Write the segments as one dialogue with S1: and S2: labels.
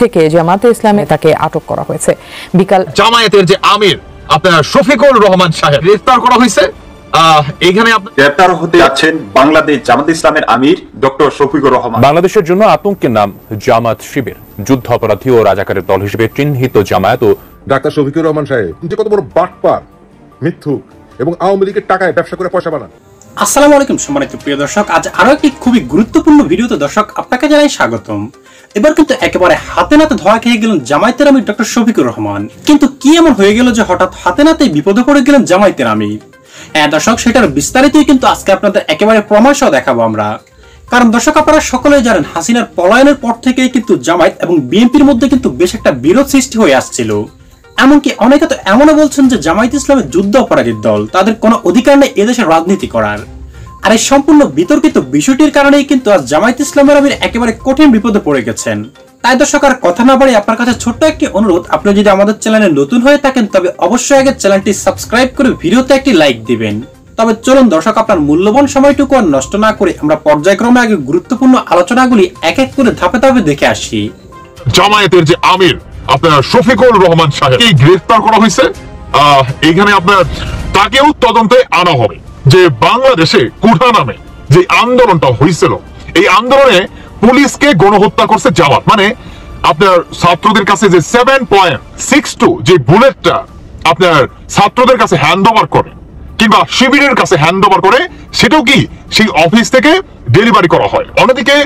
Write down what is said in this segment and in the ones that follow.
S1: থেকে জামাতে ইসলামে তাকে আটক করা হয়েছে। বিকাল
S2: জামায়াতের যে আমির আপনার শফিকুর রহমান সাহেব গ্রেফতার করা হয়েছে। এখানে
S3: গ্রেফতার হতে যাচ্ছেন বাংলাদেশ জামাত ইসলামের আমির ডক্টর শফিকুর রহমান।
S4: বাংলাদেশের জন্য আতঙ্কের নাম জামাত শিবির। যুদ্ধ অপরাধী ও রাজাকারের দল হিসেবে চিহ্নিত জামায়াত ও
S5: ডাক্তার শফিকুর রহমান সাহেব যে কত বড় বাটপার, মিথ্যুক এবং আওয়ামী লীগের টাকায় ব্যবসা করে পয়সা বানান।
S6: আসসালামু আলাইকুম সম্মানিত প্রিয় দর্শক, আজ আরো একটি খুবই গুরুত্বপূর্ণ ভিডিওতে দর্শক আপনাকে জানাই স্বাগতম। এবার কিন্তু একেবারে হাতে নাতে ধরা খেয়ে গেলেন জামায়াতের আমির ডক্টর শফিকুর রহমান। কিন্তু কি এমন হয়ে গেল যে হঠাৎ হাতে নাতে বিপদে পড়ে গেলেন জামায়াতের আমির? হ্যাঁ দর্শক, সেটার বিস্তারিতই কিন্তু আজকে আপনাদের একেবারে প্রমাণ সহ দেখাবো আমরা। কারণ দর্শক আপনারা সকলেই জানেন হাসিনার পলায়নের পর থেকেই কিন্তু জামায়াত এবং বিএনপির মধ্যে কিন্তু বেশ একটা বিরোধ সৃষ্টি হয়ে আসছিল। এমনকি অনেকে তো এমনও বলছেন যে জামায়াত ইসলামের যুদ্ধ অপরাধীর দল, তাদের কোনো অধিকার নেই এদেশের রাজনীতি করার। আর এই সম্পূর্ণ বিতর্কিত বিষয়টির কারণেই কিন্তু আজ জামায়াত ইসলামের আমির একেবারে কঠিন বিপদে পড়ে গেছেন। তাই দর্শক আর কথা না বাড়িয়ে আপনার কাছে ছোট্ট একটি অনুরোধ, আপনি যদি আমাদের চ্যানেলে নতুন হয়ে থাকেন তবে অবশ্যই আগে চ্যানেলটি সাবস্ক্রাইব করে ভিডিওতে একটি লাইক দিবেন। তবে চলুন দর্শক আপনার মূল্যবান সময়টুকু আর নষ্ট না করে আমরা পর্যায়ক্রমে আগে গুরুত্বপূর্ণ আলোচনাগুলি এক এক করে ধাপে ধাপে দেখে আসি।
S2: জামায়াতের যে আমির আপনার শফিকুর রহমান সাহেব গ্রেফতার করা হয়েছে। এখানে আপনার তাকেও তদন্তে আনা হবে যে বাংলাদেশে কুঠা নামে যে আন্দোলনটা হয়েছিল, এই আন্দোলনে পুলিশকে গণহত্যা করছে জামাত। মানে আপনার ছাত্রদের কাছে যে 7.62 যে বুলেটটা আপনার ছাত্রদের কাছে হ্যান্ড ওভার করে কিংবা শিবিরের কাছে হ্যান্ড ওভার করে, সেটাও কি সেই অফিস থেকে ডেলিভারি করা হয়। অন্যদিকে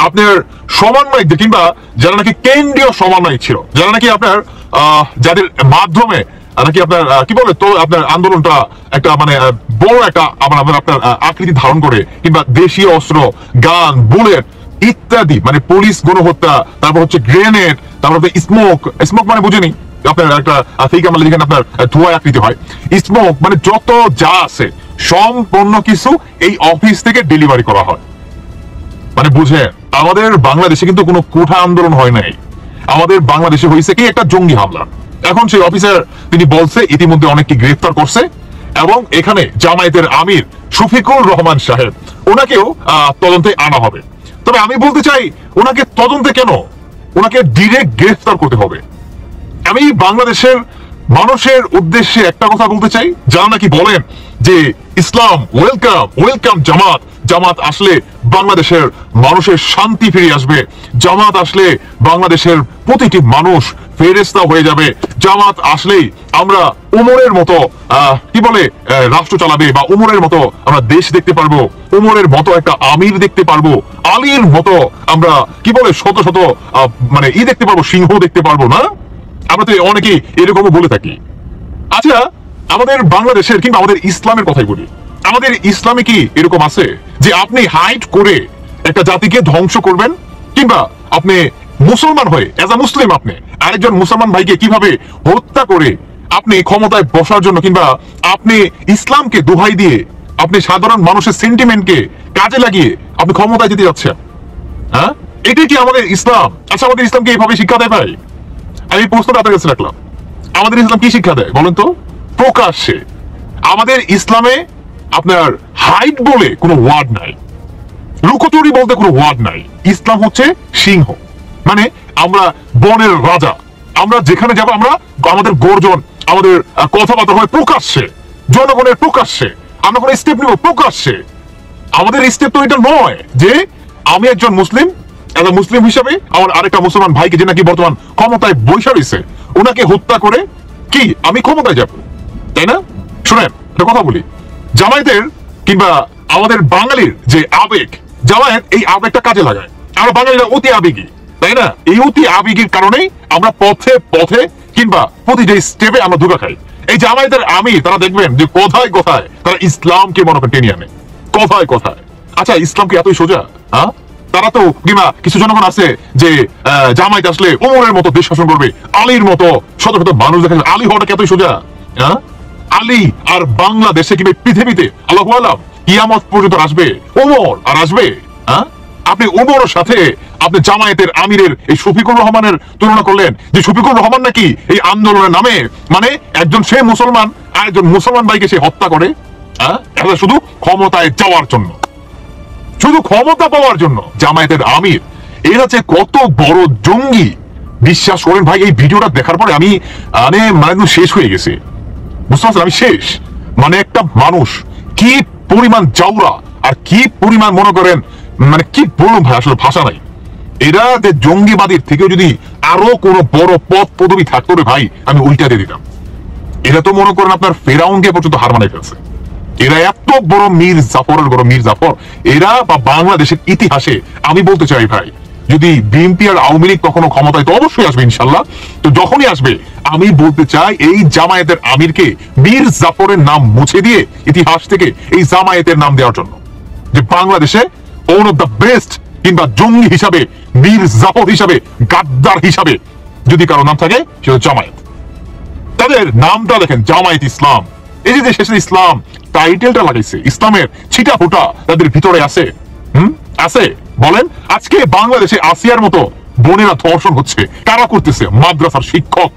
S2: আপনার সমন্বয়কদের কিংবা যারা নাকি কেন্দ্রীয় সমন্বয় ছিল, যারা নাকি আপনার যাদের মাধ্যমে নাকি আপনার কি বলে তো আপনার আন্দোলনটা একটা মানে বড় একটা আপনার আকৃতি ধারণ করে কিংবা দেশীয় অস্ত্র, গান, বুলেট ইত্যাদি, মানে পুলিশ গণহত্যা, তারপর হচ্ছে গ্রেনেড, তারপর স্মোক মানে বুঝেনি আপনার একটা ফেকা মারলে যেখানে আপনার ধোঁয়া আকৃতি হয়, স্মোক মানে যত যা আছে সম্পূর্ণ কিছু এই অফিস থেকে ডেলিভারি করা হয়। মানে বুঝেন, আমাদের বাংলাদেশে কিন্তু কোনো কোঠা আন্দোলন হয় নাই, আমাদের বাংলাদেশে হয়েছে কি একটা জঙ্গি হামলা। এখন সেই অফিসার তিনি বলছে ইতিমধ্যে অনেককে গ্রেফতার করছে এবং এখানে জামায়াতের আমির শফিকুর রহমান সাহেব ওনাকেও তদন্তে আনা হবে। তবে আমি বলতে চাই, ওনাকে তদন্তে কেন, ওনাকে ডিরেক্ট গ্রেফতার করতে হবে। আমি বাংলাদেশের মানুষের উদ্দেশ্যে একটা কথা বলতে চাই, যারা নাকি বলেন যে ইসলাম ওয়েলকাম ওয়েলকাম জামাত, জামাত আসলে বাংলাদেশের মানুষের শান্তি ফিরে আসবে, জামাত আসলে বাংলাদেশের প্রতিটি মানুষ ফেরেশতা হয়ে যাবে, জামাত আসলেই আমরা উমরের মতো কি বলে রাষ্ট্র চালাবে বা উমরের মতো আমরা দেশ দেখতে পারবো, উমরের মতো একটা আমির দেখতে পারবো, আলীর মতো আমরা কি বলে শত শত মানে দেখতে পারবো, সিংহ দেখতে পারবো না? আমরা তো অনেকেই এরকমও বলে থাকি। আচ্ছা, আমাদের বাংলাদেশের কিংবা আমাদের ইসলামের কথাই বলি, আমাদের ইসলামে কি এরকম আছে যে আপনি হাইট করে একটা জাতিকে ধ্বংস করবেন, কিংবা আপনি মুসলমান হয়ে এজ আ মুসলিম আপনি আরেকজন মুসলমান ভাইকে কিভাবে হত্যা করে আপনি ক্ষমতায় বসার জন্য কিংবা আপনি ইসলামকে দোহাই দিয়ে আপনি সাধারণ মানুষের সেন্টিমেন্টকে কাজে লাগিয়ে আপনি ক্ষমতায় যেতে যাচ্ছেন? হ্যাঁ, এটাই কি আমাদের ইসলাম? আচ্ছা, আমাদের ইসলামকে এইভাবে শিক্ষা দেয় ভাই? আমি প্রশ্নটা আপনার কাছে রাখলাম, আমাদের ইসলাম কি শিক্ষা দেয় বলেন তো? প্রকাশ্যে আমাদের ইসলামে আপনার হাইট বলে কোনো ওয়ার্ড নাই, লুকোচুরি বলতে কোনো ওয়ার্ড নাই। ইসলাম হচ্ছে সিংহ, মানে আমরা বনের রাজা, আমরা যেখানে যাব আমরা আমাদের গর্জন, আমাদের কথাবার্তা হয় প্রকাশ্যে, জনগণের প্রকাশ্যে, আমরা কোনো স্টেপ নিব প্রকাশ্যে। আমাদের স্টেপ তো এটা নয় যে আমি একজন মুসলিম, একটা মুসলিম হিসাবে আমার আরেকটা মুসলমান ভাইকে যে নাকি বর্তমান ক্ষমতায় বৈশা রয়েছে ওনাকে হত্যা করে কি আমি ক্ষমতায় যাব, তাই না? শুনেন একটা কথা বলি, জামায়াতের কিংবা আমাদের বাঙালির যে আবেগ, জামায়াত এই আবেগটা কাজে লাগায়। আমরা বাঙালিরা অতি আবেগী, তাই না? এই অতি আবেগের কারণেই আমরা পথে পথে কিংবা প্রতিটা স্টেপে আমরা ধোঁকা খাই। এই জামায়াতের আমির তারা দেখবেন যে কোথায় কোথায় তারা ইসলামকে মনে করে টেনে আনে, কোথায় কোথায়। আচ্ছা, ইসলাম কি এতই সোজা? হ্যাঁ, তারা তো কিংবা কিছু জনগণ আছে যে জামায়াত আসলে ওমরের মতো দেশ শাসন করবে, আলীর মতো শত শত মানুষ দেখা যায়। আলী হওয়াটা কি এতই সোজা? হ্যাঁ, আলী আর বাংলাদেশে কিংবা পৃথিবীতে আল্লাহু আলাম কিয়ামত পর্যন্ত আসবে ওমর আর আসবে। হ্যাঁ, আপনি ওমরের সাথে আপনি জামায়াতের আমিরের এই শফিকুর রহমানের তুলনা করলেন যে শফিকুর রহমান নাকি এই আন্দোলনের নামে মানে একজন সে মুসলমান আর একজন মুসলমান ভাইকে সে হত্যা করে, হ্যাঁ, শুধু ক্ষমতায় যাওয়ার জন্য, শুধু ক্ষমতা পাওয়ার জন্য। জামায়াতের আমির এরা যে কত বড় জঙ্গি, বিশ্বাস করেন ভাই, এই ভিডিওটা দেখার পরে আমি মানে শেষ হয়ে গেছে, বুঝতে পারছেন? আমি শেষ। মানে একটা মানুষ কি পরিমাণ জাউরা আর কি পরিমাণ মনে করেন, মানে কি বলুন ভাই, আসলে ভাষা নাই। এরা যে জঙ্গিবাদীর থেকে যদি আরো কোনো বড় পদ পদবি থাকতো রে ভাই, আমি উল্টা দিয়ে দিতাম। এরা তো মনে করেন আপনার ফেরাউনকে পর্যন্ত হার মানাই ফেলছে। এরা এত বড় মীর জাফরের বড় মীর জাফর। এরা বা বাংলাদেশের ইতিহাসে আমি বলতে চাই ভাই, যদি বিএনপি আর আওয়ামী লীগ কখনো ক্ষমতায়, তো অবশ্যই আসবে ইনশাল্লাহ। তো যখনই আসবে আমি বলতে চাই, এই জামায়াতের আমিরকে মীর জাফরের নাম মুছে দিয়ে ইতিহাস থেকে এই জামায়াতের নাম দেওয়ার জন্য, যে বাংলাদেশে ওয়ান অফ দ্য বেস্ট, কিংবা জঙ্গি হিসাবে, মীর জাফর হিসাবে, গাদ্দার হিসাবে যদি কারো নাম থাকে সেটা জামায়াত। তাদের নামটা দেখেন, জামায়াত ইসলাম। এই যে শেষে ইসলাম টাইটেলটা লাগাইছে, ইসলামের ছিটা ফোটা তাদের ভিতরে আছে। আছে বলেন? আজকে বাংলাদেশে আসিয়ার মতো বোনেরা ধর্ষণ হচ্ছে, কারা করতেছে? মাদ্রাসার শিক্ষক।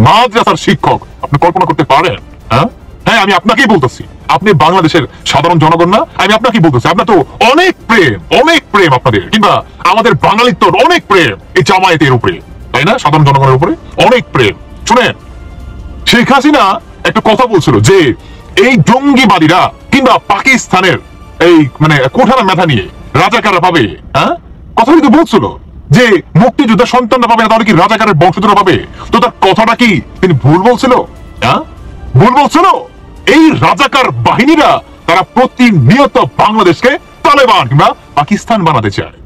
S2: মাদ্রাসার শিক্ষক আপনি কল্পনা করতে পারেন? হ্যাঁ, আমি আপনাকেই বলতেছি, আপনি বাংলাদেশের সাধারণ জনগণ না, আমি আপনাকেই বলতেছি। আপনার তো অনেক প্রেম আপনাদের, কিংবা আমাদের বাঙালিত্ব অনেক প্রেম এই জামায়াতের উপরে, তাই না? সাধারণ জনগণের উপরে অনেক প্রেম। শুনেন, শেখ হাসিনা একটা কথা বলছিল যে এই জঙ্গিবাদীরা কিংবা পাকিস্তানের এই মানে কোঠানা মেধা নিয়ে রাজাকাররা পাবে, কথা কিন্তু বলছিল যে মুক্তিযোদ্ধা সন্তানরা পাবে না, তাহলে কি রাজাকারের বংশধররা পাবে? তো তার কথাটা কি তিনি ভুল বলছিল? ভুল বলছিল? এই রাজাকার বাহিনীরা তারা প্রতিনিয়ত বাংলাদেশকে তালেবান কিংবা পাকিস্তান বানাতে চায়।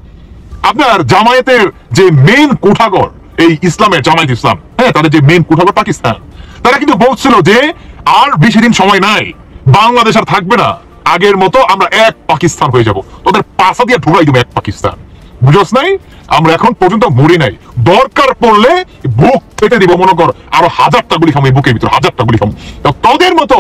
S2: আপনার জামায়াতের যে মেইন কোঠাগর, এই ইসলামের জামায়াত ইসলাম, হ্যাঁ, তাদের যে মেইন কোঠাগর পাকিস্তান, তারা কিন্তু বলছিল যে আর বেশি দিন সময় নাই, বাংলাদেশ আর থাকবে না, আগের মতো আমরা এক পাকিস্তান হয়ে যাব, তোদের পাশা দিয়ে ঢুকাই দেবো এক পাকিস্তান। বুঝছ নাই? আমরা এখন পর্যন্ত মরি নাই, দরকার পড়লে বুক ফেটে দিব, মনে কর আরো 1000টা গুলি খাম, এই বুকের ভিতরে 1000টা গুলি খাম। তোদের মতো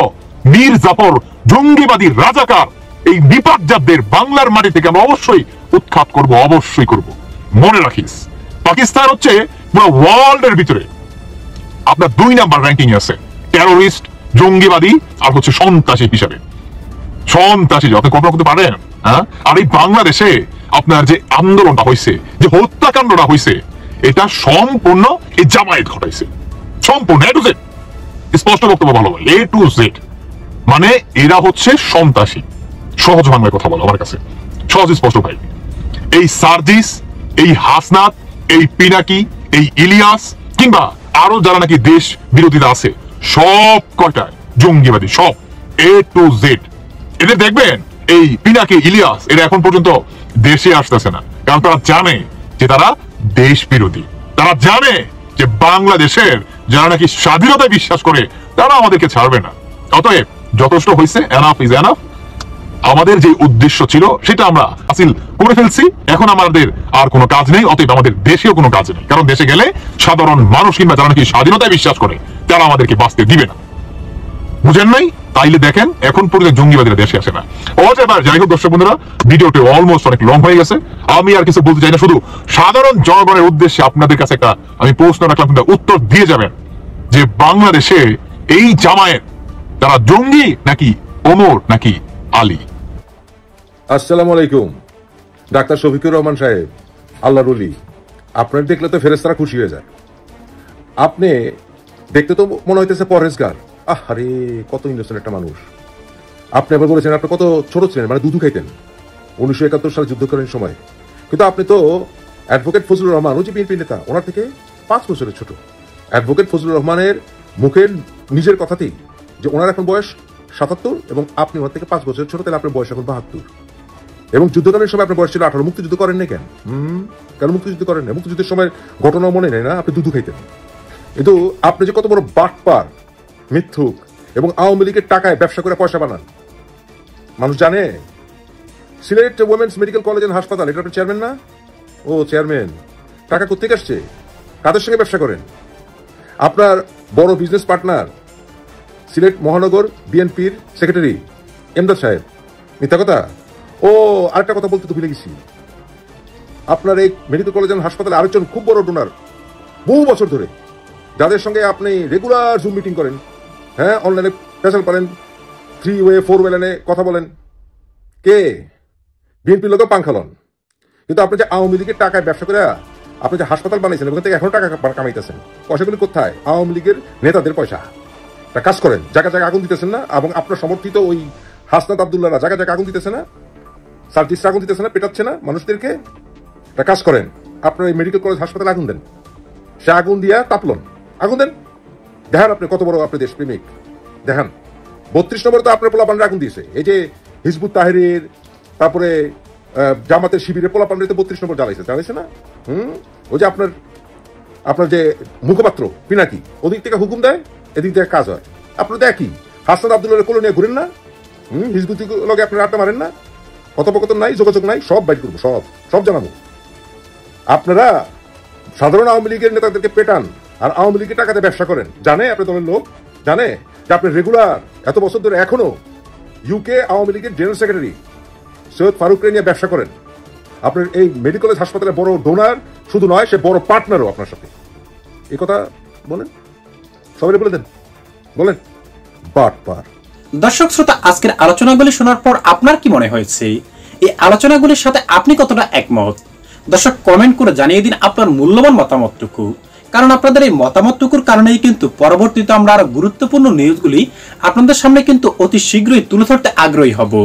S2: মীর জাফর, জঙ্গিবাদী, রাজাকার, এই নিপাকজাতদের বাংলার মাটি থেকে আমরা অবশ্যই উৎখাত করব, অবশ্যই করব। মনে রাখিস, পাকিস্তান হচ্ছে পুরো ওয়ার্ল্ডের ভিতরে আপনার 2 নাম্বার র্যাঙ্কিং আছে, টেরোরিস্ট, জঙ্গিবাদী আর হচ্ছে সন্ত্রাসী হিসাবে। সন্ত্রাসী আপনি কল্পনা করতে পারেন? আর এই বাংলাদেশে আপনার যে আন্দোলনটা হয়েছে, যে হত্যাকাণ্ডটা হয়েছে, এটা সম্পূর্ণ এই জামায়াত ঘটাইছে, সম্পূর্ণ এ টু জেড। স্পষ্ট বক্তব্য ভালো, এ টু জেড। মানে এরা হচ্ছে সন্ত্রাসী। সহজ বাংলায় কথা বলো আমার কাছে, সহজ স্পষ্ট ভাই। এই সার্জিস, এই হাসনাত, এই পিনাকি, এই ইলিয়াস, কিংবা আরো যারা নাকি দেশ বিরোধীরা আছে, সব কয়টা জঙ্গিবাদী, সব এ টু জেড। এদের দেখবেন এই পিনাকি, ইলিয়াস, এরা এখন পর্যন্ত দেশে আসতেছে না, কারণ তারা জানে যে তারা দেশ বিরোধী। তারা জানে যে বাংলাদেশের যারা নাকি স্বাধীনতায় বিশ্বাস করে, তারা আমাদেরকে ছাড়বে না। অতএব যথেষ্ট হয়েছে, এনাফ ইজ এনাফ। আমাদের যে উদ্দেশ্য ছিল সেটা আমরা হাসিল করে ফেলছি, এখন আমাদের আর কোনো কাজ নেই। অতএব আমাদের দেশেও কোনো কাজ নেই, কারণ দেশে গেলে সাধারণ মানুষ কিংবা যারা নাকি স্বাধীনতায় বিশ্বাস করে, তারা আমাদেরকে বাঁচতে দিবে না। বুঝেন নাই? তাইলে দেখেন এখন পর্যন্ত জঙ্গিবাদীরা দেশে আসে না। এবার যাই হোক দর্শক বন্ধুরা, ভিডিওটি অলমোস্ট অনেক লং হয়ে গেছে, আমি আর কিছু বলতে চাই না। শুধু সাধারণ জনগণের উদ্দেশ্যে আপনাদের কাছে একটা আমি প্রশ্ন রাখলাম, কিন্তু উত্তর দিয়ে যাবেন যে বাংলাদেশে এই জামায়াত তারা জঙ্গি নাকি ওমর নাকি আলী?
S5: আসসালামু আলাইকুম। ডাক্তার শফিকুর রহমান সাহেব, আল্লাহর ওলি। আপনার দেখলে তো ফেরেশতারা খুশি হয়ে যায়। আপনি দেখতে তো মনে হইতেছে পরহেজগার। আরে কত ইনোসেন্ট একটা মানুষ। আপনি আবার বলেছেন আপনি কত ছোট ছিলেন, মানে দুধু খাইতেন 1971 সালে যুদ্ধকালীন সময়। কিন্তু আপনি তো অ্যাডভোকেট ফজলুর রহমান, ওই যে বিএনপি নেতা, ওনার থেকে 5 বছরের ছোট। অ্যাডভোকেট ফজলুর রহমানের মুখের নিজের কথাতেই যে ওনার এখন বয়স 77 এবং আপনি ওনার থেকে 5 বছরের ছোট, তাহলে আপনার বয়স এখন 72। এবং যুদ্ধকালীন সময় আপনার বয়স ছিল 18। মুক্তিযুদ্ধ করেন নাই কেন? কেন মুক্তিযুদ্ধ করেন না? মুক্তিযুদ্ধের সময় ঘটনা মনে নেই না? আপনি দুধু খাইতেন। কিন্তু আপনি যে কত বড় বাটপার, মিথ্যুক এবং আওয়ামী লীগের টাকায় ব্যবসা করে পয়সা বানান মানুষ জানে। Sylhet women's medical college and হাসপাতাল, এটা আপনার চেয়ারম্যান না? ও চেয়ারম্যান। টাকা কোত্থেকে আসছে? কাদের সঙ্গে ব্যবসা করেন? আপনার বড় বিজনেস পার্টনার সিলেট মহানগর বিএনপির সেক্রেটারি এমদাদ সাহেব। মিথ্যা কথা? ও আরেকটা কথা বলতে তো ভুলে গেছি, আপনার এই মেডিকেল কলেজ এন্ড হাসপাতালে আরেকজন খুব বড় ডোনার, বহু বছর ধরে, যাদের সঙ্গে আপনি রেগুলার জুম মিটিং করেন, হ্যাঁ, অনলাইনে ফেসেল করেন, 3 ওয়ে 4 ওয়ে লাইনে কথা বলেন। কে? বিএনপির লোকে পাংখালন। কিন্তু আপনি যে আওয়ামী লীগের টাকায় ব্যবসা করে আপনি যে হাসপাতাল বানাইছেন ওখান থেকে এখনো টাকা কামাইতেছেন, পয়সাগুলি কোথায়? আওয়ামী লীগের নেতাদের পয়সা। কাজ করেন, জায়গা জায়গা আগুন দিতেছেন না, এবং আপনার সমর্থিত ওই হাসনাত আব্দুল্লাহরা জায়গা জায়গা আগুন দিতেছে না, সার্জিস্টরা আগুন দিতেছে না, পেটাচ্ছে না মানুষদেরকে। কাজ করেন, আপনার এই মেডিকেল কলেজ হাসপাতালে আগুন দেন, সে আগুন দিয়া তাপলন, আগুন দেন, দেখান আপনি কত বড় আপনি দেশপ্রেমিক। দেখান 32 নম্বরে তো আপনার পোলাপানরা আগুন দিয়েছে, এই যে হিজবুত তাহরির, তারপরে জামাতের শিবিরের পোলাপানরা তো 32 নম্বর জ্বালাইছে না? ওই যে আপনার যে মুখপাত্র পিনাকি ওদিক থেকে হুকুম দেয়, এদিক থেকে কাজ হয়। আপনার দেখি হাসনাত আব্দুল্লাহর কোলে নিয়ে ঘুরেন না, হিজবুত লগে আপনার আড্ডা মারেন না, কথোপকথন নাই, যোগাযোগ নাই, সব বাইট করবো, সব জানাবো। আপনারা সাধারণ আওয়ামী লীগের নেতাদেরকে পেটান আর আওয়ামী লীগের টাকাতে ব্যবসা করেন। জানে আপনার দলের লোক, জানে যে আপনি রেগুলার এত বছর ধরে এখনো ইউকে আওয়ামী লীগের জেনারেল সেক্রেটারি সৈয়দ ফারুককে নিয়ে ব্যবসা করেন। আপনার এই মেডিকেল কলেজ হাসপাতালে বড় ডোনার শুধু নয়, সে বড় পার্টনারও আপনার সাথে। এই কথা বলেন, সবাই বলে দেন, বলেন।
S6: দর্শক শ্রোতা, আজকের আলোচনাগুলি শোনার পর আপনার কি মনে হয়েছে? এই আলোচনাগুলির সাথে আপনি কতটা একমত? দর্শক কমেন্ট করে জানিয়ে দিন আপনার মূল্যবান মতামতটুকু, কারণ আপনাদের এই মতামতটুকুর কারণেই কিন্তু পরবর্তীতে আমরা আরো গুরুত্বপূর্ণ নিউজগুলি আপনাদের সামনে কিন্তু অতি শীঘ্রই তুলে ধরতে আগ্রহী হব।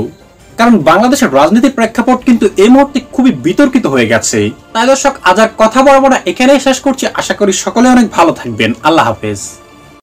S6: কারণ বাংলাদেশের রাজনীতির প্রেক্ষাপট কিন্তু এই মুহূর্তে খুবই বিতর্কিত হয়ে গেছে। তাই দর্শক, আজ আর কথা বলবো না, এখানেই শেষ করছি। আশা করি সকলে অনেক ভালো থাকবেন। আল্লাহ হাফেজ।